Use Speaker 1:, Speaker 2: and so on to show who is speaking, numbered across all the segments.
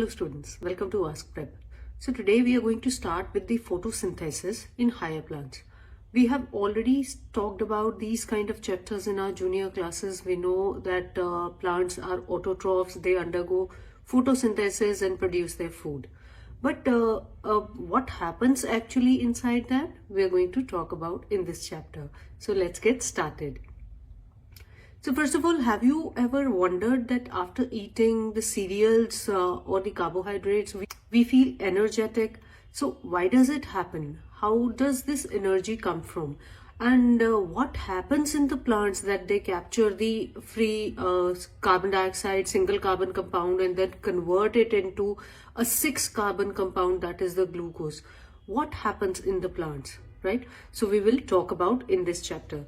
Speaker 1: students, welcome to Ask Prep. So today we are going to start with the photosynthesis in higher plants. We have already talked about these kind of chapters in our junior classes. We know that plants are autotrophs, they undergo photosynthesis and produce their food. But what happens actually inside that, we are going to talk about in this chapter. So let's get started. So first of all, have you ever wondered that after eating the cereals or the carbohydrates, we feel energetic? So why does it happen? How does this energy come from? And what happens in the plants that they capture the free carbon dioxide, single carbon compound, and then convert it into a 6 carbon compound, that is the glucose? What happens in the plants, right? So we will talk about in this chapter.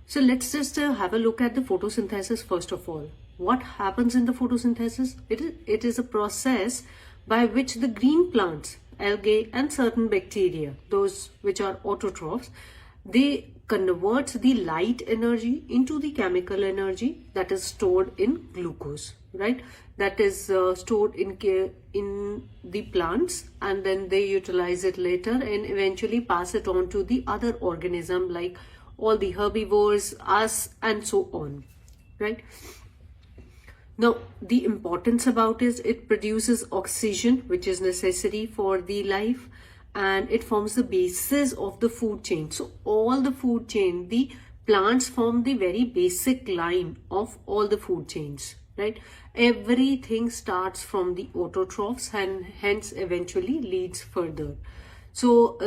Speaker 1: So let's just have a look at the photosynthesis first of all. What happens in the photosynthesis? It is a process by which the green plants, algae and certain bacteria, those which are autotrophs, they convert the light energy into the chemical energy that is stored in glucose, right? That is stored in the plants, and then they utilize it later and eventually pass it on to the other organism like all the herbivores, us, and so on, right? Now, the importance about it produces oxygen, which is necessary for the life, and it forms the basis of the food chain. So all the food chain, the plants form the very basic line of all the food chains, right? Everything starts from the autotrophs and hence eventually leads further. So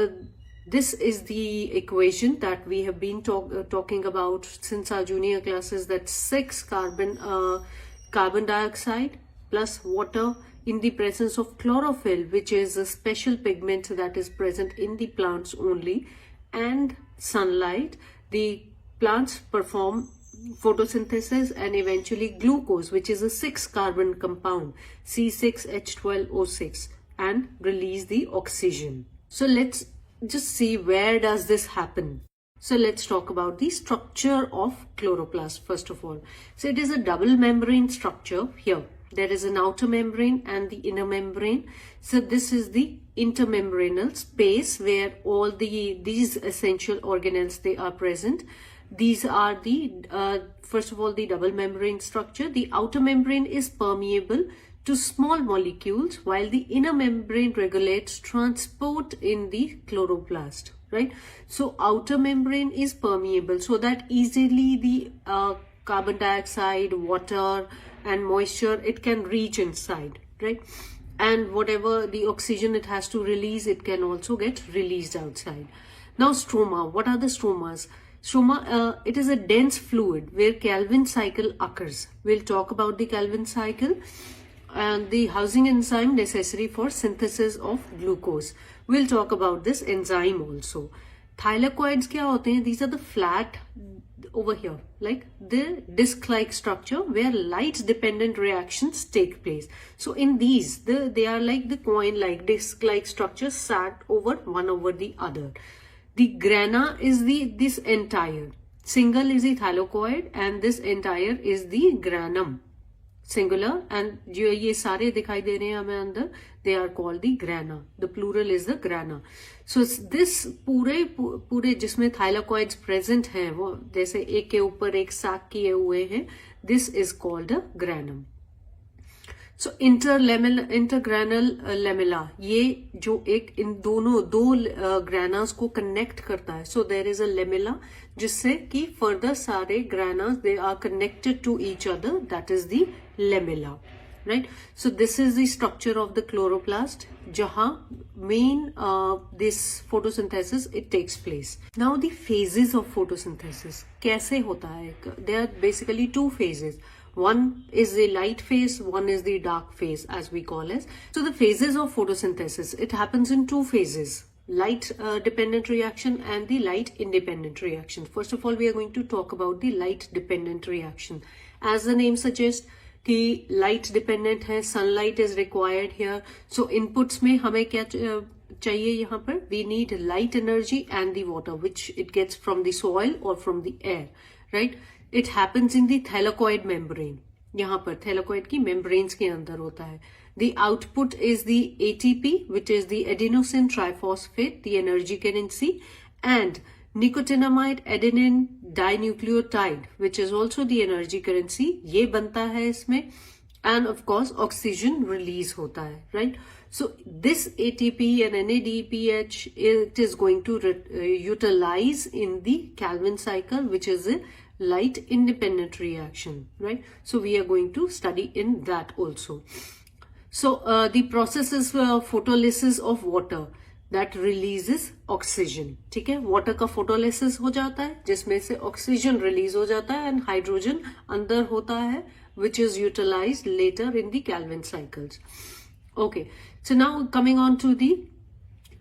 Speaker 1: this is the equation that we have been talking about since our junior classes, that 6 carbon dioxide plus water in the presence of chlorophyll, which is a special pigment that is present in the plants only, and sunlight. The plants perform photosynthesis and eventually glucose, which is a 6 carbon compound, C6H12O6, and release the oxygen. So let's just see where does this happen. So let's talk about the structure of chloroplast first of all. So it is a double membrane structure. Here there is an outer membrane and the inner membrane. So this is the intermembranal space where all these essential organelles, they are present. These are the first of all the double membrane structure. The outer membrane is permeable to small molecules, while the inner membrane regulates transport in the chloroplast, right? So outer membrane is permeable so that easily the carbon dioxide, water and moisture, it can reach inside, right? And whatever the oxygen it has to release, it can also get released outside. Now stroma, what are the stromas? Stroma, it is a dense fluid where Calvin cycle occurs. We'll talk about the Calvin cycle and the housing enzyme necessary for synthesis of glucose. We'll talk about this enzyme also. Thylakoids kya hote hain? These are the flat over here, like the disc-like structure where light-dependent reactions take place. So in these, they are like the coin-like, disc-like structures sat over one over the other. The grana is this entire. Single is the thylakoid and this entire is the granum. Singular, and जो ये सारे दिखाई दे रहे हैं हमें अंदर, they are called the grana. The plural is the grana. So this पूरे जिसमें thylakoids present हैं, वो जैसे एक के ऊपर एक sac किए हुए हैं, this is called a granum. So intergranal lamella, ये जो एक इन दो granas को connect करता है. So there is a lamella जिससे कि further सारे granas, they are connected to each other. That is the lamella, right? So this is the structure of the chloroplast, जहाँ main this photosynthesis it takes place. Now the phases of photosynthesis कैसे होता है? There are basically 2 phases. One is the light phase, one is the dark phase, as we call it. So the phases of photosynthesis, it happens in 2 phases, light dependent reaction and the light independent reaction. First of all, we are going to talk about the light dependent reaction. As the name suggests, कि light dependent है, sunlight is required here. So inputs में हमें क्या चाहिए यहाँ पर? We need light energy and the water, which it gets from the soil or from the air, right? It happens in the thylakoid membrane. यहाँ पर thylakoid की membranes के अंदर होता है. The output is the ATP, which is the adenosine triphosphate, the energy currency, and nicotinamide adenine dinucleotide, which is also the energy currency. ये बनता है इसमें, and of course oxygen release होता है, right? So this ATP and NADPH, it is going to utilize in the Calvin cycle, which is a light independent reaction, right? So we are going to study in that also. So the process is photolysis of water that releases oxygen. ठीक है, water का photolysis हो जाता है जिसमें से oxygen release हो जाता है and hydrogen अंदर होता है, which is utilized later in the Calvin cycles. Okay, so now coming on to the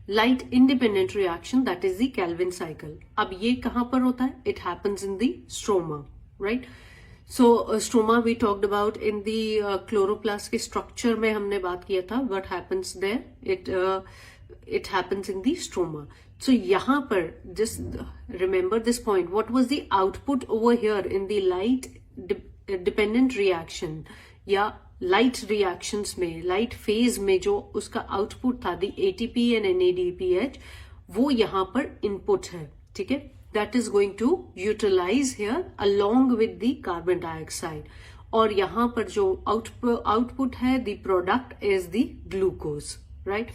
Speaker 1: light independent reaction, that is the Calvin cycle. अब ये कहाँ पर होता है? It happens in the stroma, right? So stroma we talked about in the chloroplast के structure में हमने बात किया था. What happens there? It happens in the stroma. So यहाँ पर just remember this point. What was the output over here in the light dependent reaction या light reactions में, light phase में जो उसका output था, the ATP and NADPH, वो यहाँ पर input है. ठीक है, that is going to utilize here along with the carbon dioxide. और यहाँ पर जो output है, the product is the glucose, right?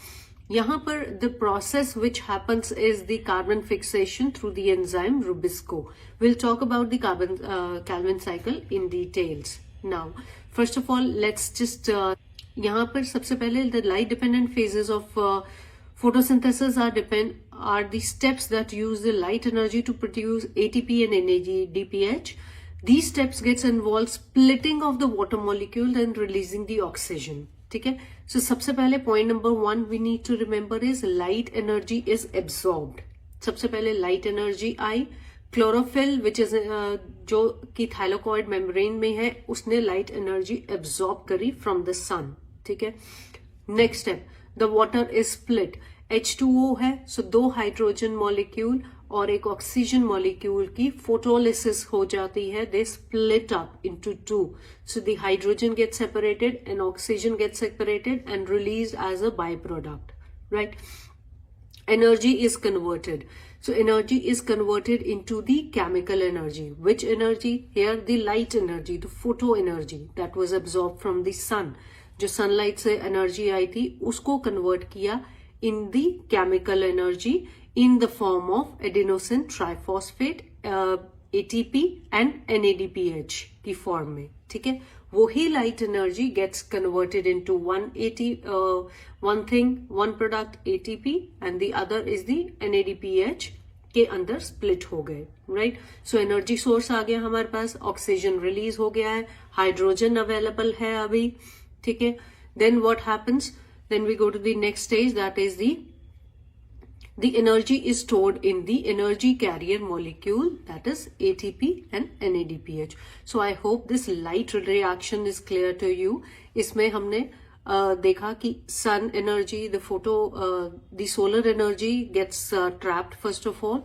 Speaker 1: यहाँ पर the process which happens is the carbon fixation through the enzyme Rubisco. We'll talk about the Calvin cycle in details. Now, first of all, let's just यहाँ पर सबसे पहले the light dependent phases of photosynthesis are the steps that use the light energy to produce ATP and NADPH. These steps gets involved splitting of the water molecule and releasing the oxygen. ठीक है, so सबसे पहले point number 1 we need to remember is light energy is absorbed. सबसे पहले light energy I, chlorophyll which is जो कि thylakoid membrane में है, उसने light energy absorb करी from the sun. ठीक है, next step, the water is split. H2O है, so दो hydrogen molecule और एक oxygen molecule की photolysis हो जाती है. They split up into two. So the hydrogen gets separated and oxygen gets separated and released as a byproduct, right? Energy is converted. So energy is converted into the chemical energy. Which energy? Here the light energy, the photo energy that was absorbed from the sun. जो sunlight से energy आई थी उसको convert किया in the chemical energy in the form of adenosine triphosphate, ATP and NADPH की form में. ठीक है, वही light energy gets converted into one product ATP and the other is the NADPH के अंदर split हो गए, right? So energy source आ गया हमारे पास, oxygen release हो गया है, hydrogen available है अभी. ठीक है, then what happens? Then we go to the next stage, that is the energy is stored in the energy carrier molecule, that is ATP and NADPH. So I hope this light reaction is clear to you. इसमें हमने देखा कि sun energy, the solar energy gets trapped first of all,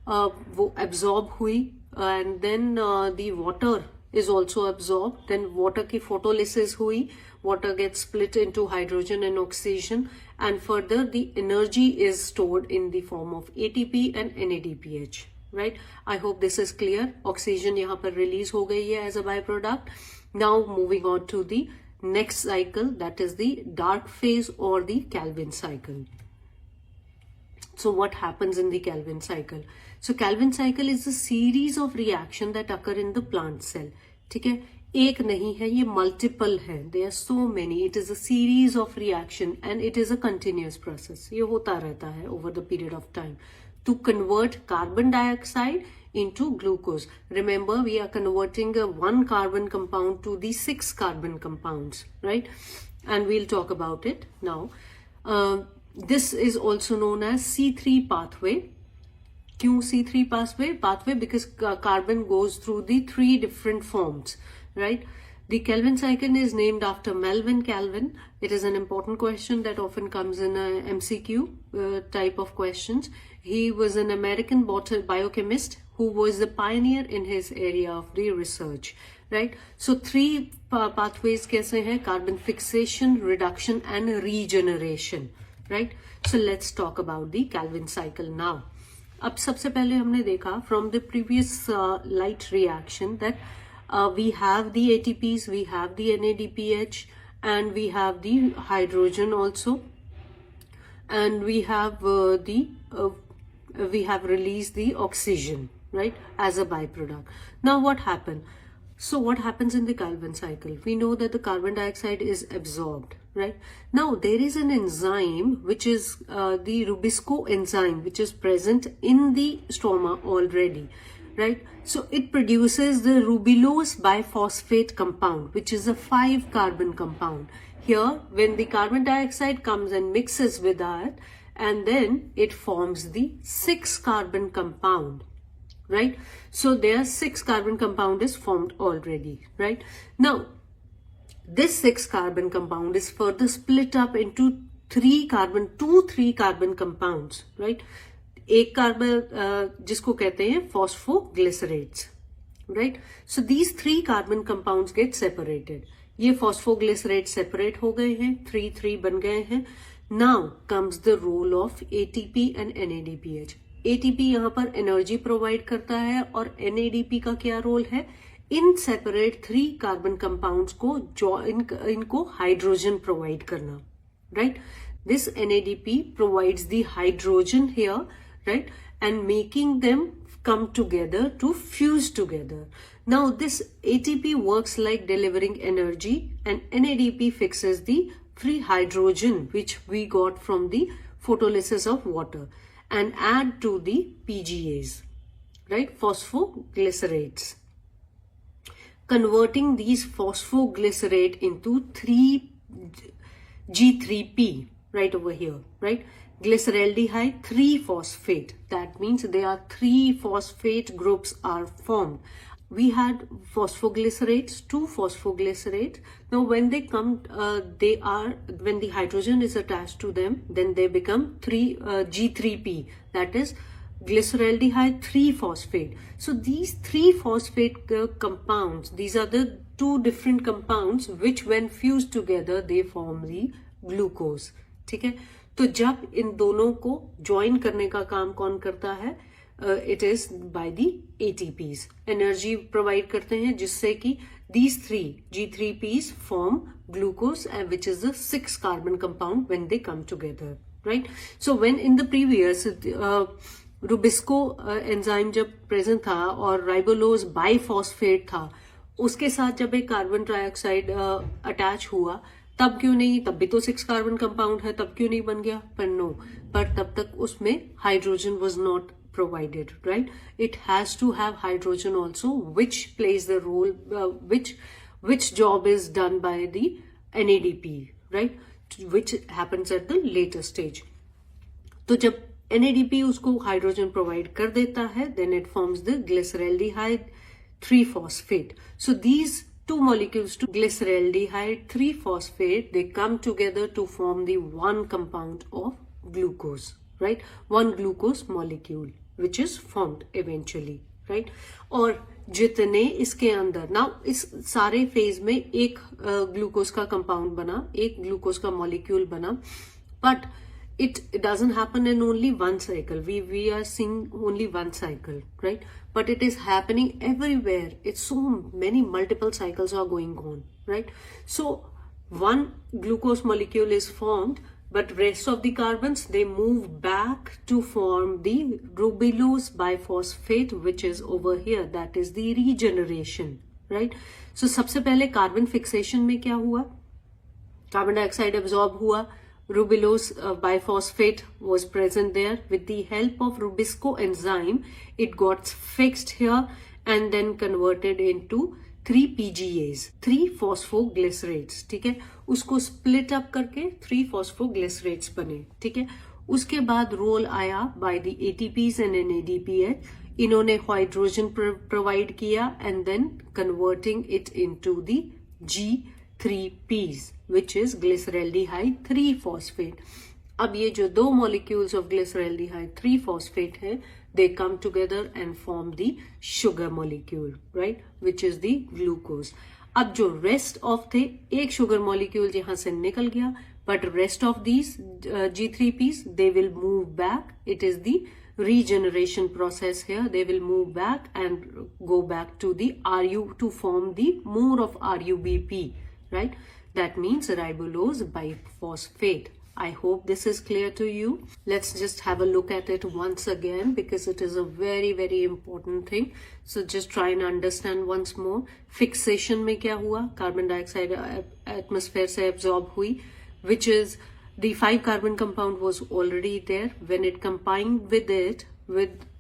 Speaker 1: वो absorb हुई, and then the water is also absorbed. Then water की photolysis हुई, water gets split into hydrogen and oxygen, and further the energy is stored in the form of ATP and NADPH, right? I hope this is clear. Oxygen यहाँ पर release हो गई है as a byproduct. Now moving on to the next cycle, that is the dark phase or the Calvin cycle. So what happens in the Calvin cycle? So Calvin cycle is a series of reaction that occur in the plant cell. ठीक है, एक नहीं है, ये multiple है. There are so many. It is a series of reaction and it is a continuous process. ये होता रहता है over the period of time to convert carbon dioxide into glucose. Remember, we are converting a 1 carbon compound to the 6 carbon compounds, right? And we'll talk about it now. This is also known as C3 pathway. क्यों C3 pathway? Because carbon goes through the 3 different forms, right? The Kelvin cycle is named after Melvin Kelvin. It is an important question that often comes in a MCQ type of questions. He was an American biochemist who was the pioneer in his area of the research, right? So three pathways kaise hain? Carbon fixation, reduction and regeneration, right? So let's talk about the Kelvin cycle now. अब सबसे पहले हमने देखा from the previous light reaction that we have the ATPs, we have the NADPH, and we have the hydrogen also, and we have we have released the oxygen, right, as a byproduct. Now what happened? So what happens in the Kelvin cycle? We know that the carbon dioxide is absorbed, right? Now there is an enzyme which is the Rubisco enzyme, which is present in the stroma already, right? So it produces the rubulose biphosphate compound, which is a 5-carbon compound. Here, when the carbon dioxide comes and mixes with that, and then it forms the 6-carbon compound, right? So their 6-carbon compound is formed already, right? Now, this 6-carbon compound is further split up into 3-carbon compounds, right? एक carbon जिसको कहते हैं phosphoglycerates, right? So these 3-carbon compounds get separated. ये phosphoglycerates separate हो गए हैं, 3 बन गए हैं. Now comes the role of ATP and NADPH. ATP यहाँ पर एनर्जी प्रोवाइड करता है और NADP का क्या रोल है? इन सेपरेट 3-carbon compounds को इनको हाइड्रोजन प्रोवाइड करना, right? This NADP provides the hydrogen here, right, and making them come together to fuse together. Now this ATP works like delivering energy, and NADP fixes the free hydrogen which we got from the photolysis of water and add to the PGAs, right, phosphoglycerates, converting these phosphoglycerate into G3P right over here, right? Glyceraldehyde 3-phosphate. That means there are 3 phosphate groups are formed. We had phosphoglycerates, 2 phosphoglycerates. Now when they come, when the hydrogen is attached to them, then they become G3P. That is glyceraldehyde 3-phosphate. So these 3-phosphate compounds, these are the 2 different compounds which when fused together, they form the glucose. ठीक है? तो जब इन दोनों को join करने का काम कौन करता है? It is by the ATPs. Energy provide करते हैं जिससे कि these 3 G3Ps form glucose, which is the 6-carbon compound when they come together, right? So when in the previous Rubisco enzyme जब प्रेजेंट था और राइबोलोज बाइफॉस्फेट था, उसके साथ जब एक कार्बन डाइऑक्साइड अटैच हुआ, तब क्यों नहीं? तब भी तो 6-carbon compound है, तब क्यों नहीं बन गया? पर नो, पर तब तक उसमें hydrogen was not provided, right? It has to have hydrogen also, which plays the role, which job is done by the NADP, right? Which happens at the later stage. तो जब NADP उसको hydrogen provide कर देता है, then it forms the glyceraldehyde 3-phosphate. So these 2 molecules to glyceraldehyde 3-phosphate, they come together to form the 1 compound of glucose, right? 1 glucose molecule which is formed eventually, right? और जितने इसके अंदर, now इस सारे phase में एक glucose का compound बना, एक ग्लूकोज का मॉलिक्यूल बना, but it doesn't happen in only one cycle. We are seeing only one cycle, right? But it is happening everywhere. It's so many multiple cycles are going on, right? So one glucose molecule is formed, but rest of the carbons, they move back to form the rubulose biphosphate, which is over here. That is the regeneration, right? So सबसे पहले carbon fixation में क्या हुआ? Carbon dioxide absorb हुआ, rubulose biphosphate was present there. With the help of Rubisco enzyme, it got fixed here and then converted into 3 PGAs, 3 phosphoglycerates, ठीक है? उसको split up करके 3 phosphoglycerates बने, ठीक है? उसके बाद रोल आया by the ATPs and NADPH. इन्होंने हाइड्रोजन प्रोवाइड किया and then converting it into the G3Ps, which is glyceraldehyde 3-phosphate. अब ये जो दो molecules of glyceraldehyde 3-phosphate है, they come together and form the sugar molecule, right, which is the glucose. अब जो rest of थे, एक sugar molecule यहाँ से निकल गया, but rest of these G3Ps, they will move back. It is the regeneration process here. They will move back and go back to the RU to form the more of RUBP, right? That means ribulose biphosphate. I hope this is clear to you. Let's just have a look at it once again because it is a very, very important thing. So just try and understand once more. Fixation में क्या हुआ? Carbon dioxide atmosphere से absorb हुई, which is the 5-carbon compound was already there. When it combined with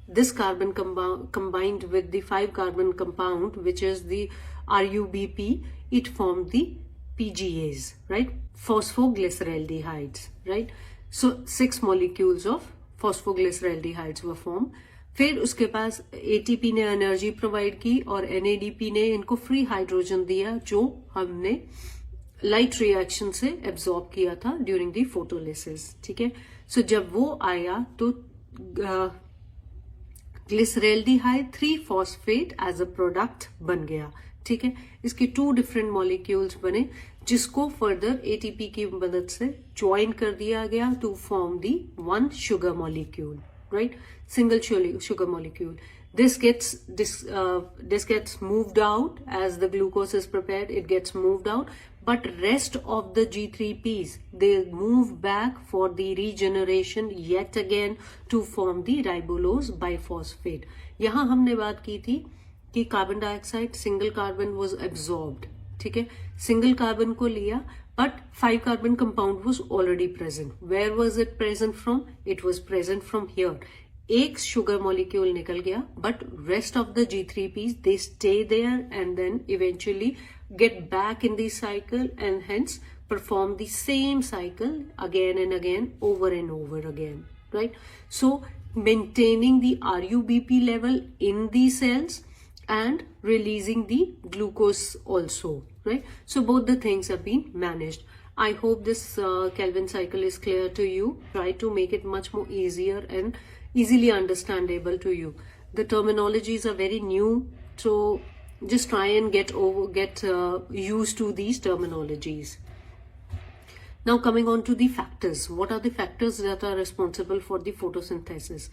Speaker 1: this carbon combined with the 5-carbon compound, which is the RUBP, it formed the PGAs, right? Phosphoglyceraldehydes, right? So 6 molecules of phosphoglyceraldehydes were formed. फिर उसके पास ATP ने energy provide की और NADP ने इनको free hydrogen दिया जो हमने लाइट रिएक्शन से एब्जॉर्ब किया था ड्यूरिंग दी फोटोलिसिस. ठीक है, सो जब वो आया तो ग्लिसरैल्डिहाइड 3-फॉस्फेट एज अ प्रोडक्ट बन गया. ठीक है, इसके 2 डिफरेंट मॉलिक्यूल्स बने जिसको फर्दर एटीपी की मदद से ज्वाइन कर दिया गया to form the 1 sugar molecule, right? Single sugar molecule. This gets moved out as the glucose is prepared. It gets moved out, but rest of the G3Ps, they move back for the regeneration yet again to form the ribulose biphosphate. यहाँ हमने बात की थी कि carbon dioxide single carbon was absorbed. ठीक है, single carbon को लिया but 5-carbon compound was already present. Where was it present from? It was present from here. एक sugar molecule निकल गया, but rest of the G3Ps, they stay there and then eventually get back in the cycle and hence perform the same cycle again and again, over and over again, right? So maintaining the RUBP level in the cells and releasing the glucose also, right? So both the things have been managed. I hope this Calvin cycle is clear to you. Try to make it much more easier and easily understandable to you. The terminologies are very new, so just try and get used to these terminologies. Now coming on to the factors. What are the factors that are responsible for the photosynthesis?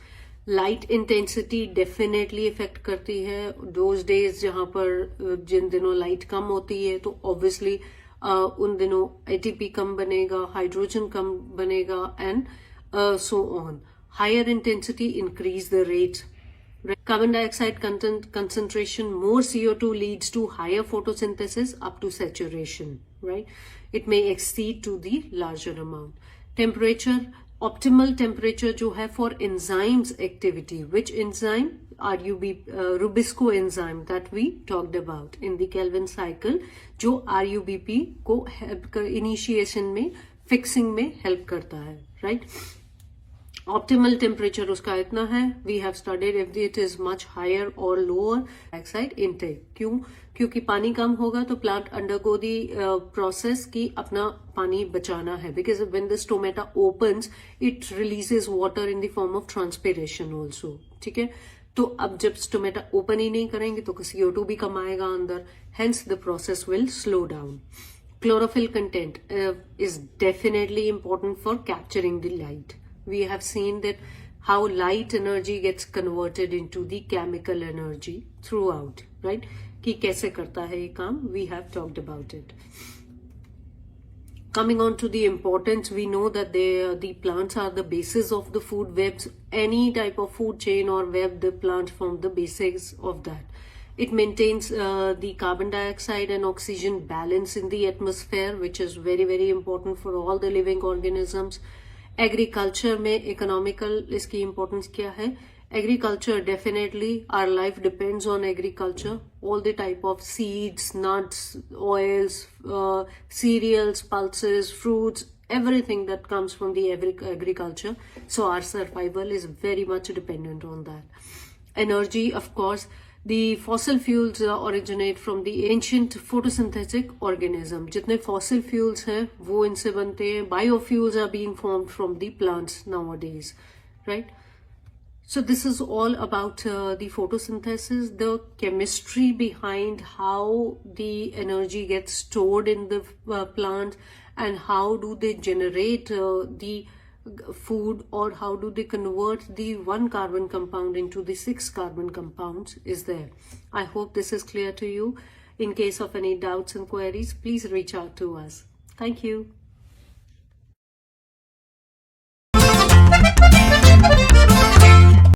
Speaker 1: Light intensity definitely effect करती है. Those days जहां पर जिन दिनों light कम होती है तो obviously उन दिनों एटीपी कम बनेगा, हाइड्रोजन कम बनेगा and so on. Higher intensity increase the rate. Carbon dioxide concentration, more CO2 leads to higher photosynthesis up to saturation, right? It may exceed to the larger amount. Temperature, optimal temperature जो है for enzymes activity. Which enzyme? Rubisco enzyme that we talked about in the Calvin cycle, जो RUBP को help कर initiation में, fixing में help करता है, right? Optimal temperature उसका इतना है. We have studied if it is much higher or lower dioxide intake. क्यों? क्योंकि पानी कम होगा तो plant undergo the process की अपना पानी बचाना है. Because when the stomata opens, it releases water in the form of transpiration also. ठीक है, तो अब जब stomata open ही नहीं करेंगे तो CO2 भी कम आएगा अंदर. Hence the process will slow down. Chlorophyll content is definitely important for capturing the light. We have seen that how light energy gets converted into the chemical energy throughout, right? कि कैसे करता है ये काम, we have talked about it. Coming on to the importance, we know that the plants are the basis of the food webs. Any type of food chain or web, the plants form the basics of that. It maintains the carbon dioxide and oxygen balance in the atmosphere, which is very, very important for all the living organisms. Agriculture में economical इसकी importance क्या है? Agriculture definitely our life depends on agriculture. All the type of seeds, nuts, oils, cereals, pulses, fruits, everything that comes from the agriculture. So our survival is very much dependent on that. Energy, of course, The fossil fuels originate from the ancient photosynthetic organism. जितने fossil fuels हैं वो इनसे बनते हैं. Biofuels are being formed from the plants nowadays, right? So this is all about the photosynthesis, the chemistry behind how the energy gets stored in the plant, and how do they generate the food, or how do they convert the 1 carbon compound into the 6 carbon compounds is there. I hope this is clear to you. In case of any doubts and queries, please reach out to us. Thank you.